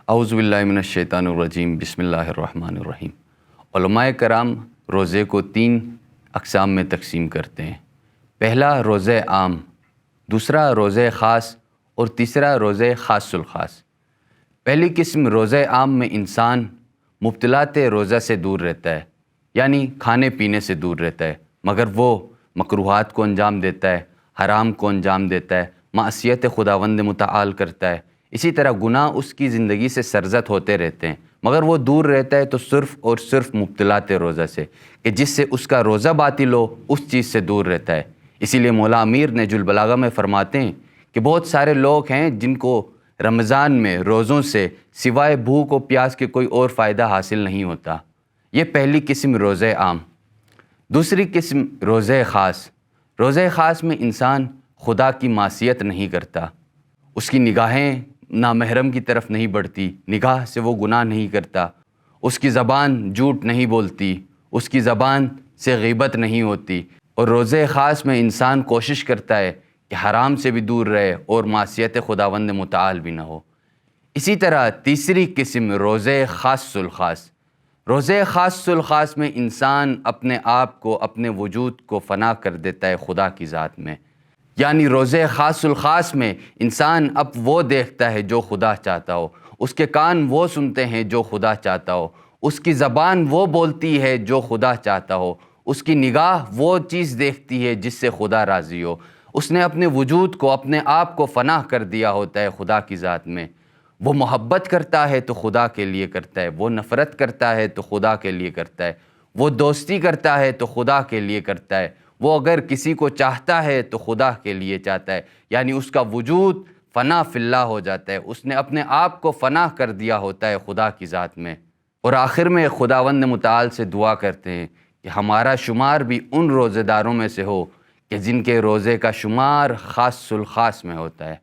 اعوذ باللہ من الشیطان الرجیم، بسم اللہ الرحمن الرحیم۔ علماء کرام روزے کو 3 اقسام میں تقسیم کرتے ہیں۔ پہلا روزہ عام، دوسرا روزہ خاص اور تیسرا روزہ خاص الخاص۔ پہلی قسم روزہ عام میں انسان مبتلات روزہ سے دور رہتا ہے، یعنی کھانے پینے سے دور رہتا ہے، مگر وہ مکروہات کو انجام دیتا ہے، حرام کو انجام دیتا ہے، معصیت خداوند متعال کرتا ہے۔ اسی طرح گناہ اس کی زندگی سے سرزد ہوتے رہتے ہیں، مگر وہ دور رہتا ہے تو صرف اور صرف مبتلات روزہ سے، کہ جس سے اس کا روزہ باطل ہو، اس چیز سے دور رہتا ہے۔ اسی لیے مولا امیر نہج البلاغہ میں فرماتے ہیں کہ بہت سارے لوگ ہیں جن کو رمضان میں روزوں سے سوائے بھوک و پیاس کے کوئی اور فائدہ حاصل نہیں ہوتا۔ یہ پہلی قسم روزہ عام۔ دوسری قسم روزہ خاص۔ روزہ خاص میں انسان خدا کی معصیت نہیں کرتا، اس کی نگاہیں نامحرم کی طرف نہیں بڑھتی، نگاہ سے وہ گناہ نہیں کرتا، اس کی زبان جھوٹ نہیں بولتی، اس کی زبان سے غیبت نہیں ہوتی، اور روزہ خاص میں انسان کوشش کرتا ہے کہ حرام سے بھی دور رہے اور معصیت خداوند متعال بھی نہ ہو۔ اسی طرح تیسری قسم روزہ خاص الخاص۔ روزہ خاص الخاص میں انسان اپنے آپ کو، اپنے وجود کو فنا کر دیتا ہے خدا کی ذات میں، یعنی روزہ خاص الخاص میں انسان اب وہ دیکھتا ہے جو خدا چاہتا ہو، اس کے کان وہ سنتے ہیں جو خدا چاہتا ہو، اس کی زبان وہ بولتی ہے جو خدا چاہتا ہو، اس کی نگاہ وہ چیز دیکھتی ہے جس سے خدا راضی ہو۔ اس نے اپنے وجود کو، اپنے آپ کو فنا کر دیا ہوتا ہے خدا کی ذات میں۔ وہ محبت کرتا ہے تو خدا کے لیے کرتا ہے، وہ نفرت کرتا ہے تو خدا کے لیے کرتا ہے، وہ دوستی کرتا ہے تو خدا کے لیے کرتا ہے، وہ اگر کسی کو چاہتا ہے تو خدا کے لیے چاہتا ہے، یعنی اس کا وجود فنا فی اللہ ہو جاتا ہے، اس نے اپنے آپ کو فنا کر دیا ہوتا ہے خدا کی ذات میں۔ اور آخر میں خداوند متعال سے دعا کرتے ہیں کہ ہمارا شمار بھی ان روزے داروں میں سے ہو کہ جن کے روزے کا شمار خاص الخاص میں ہوتا ہے۔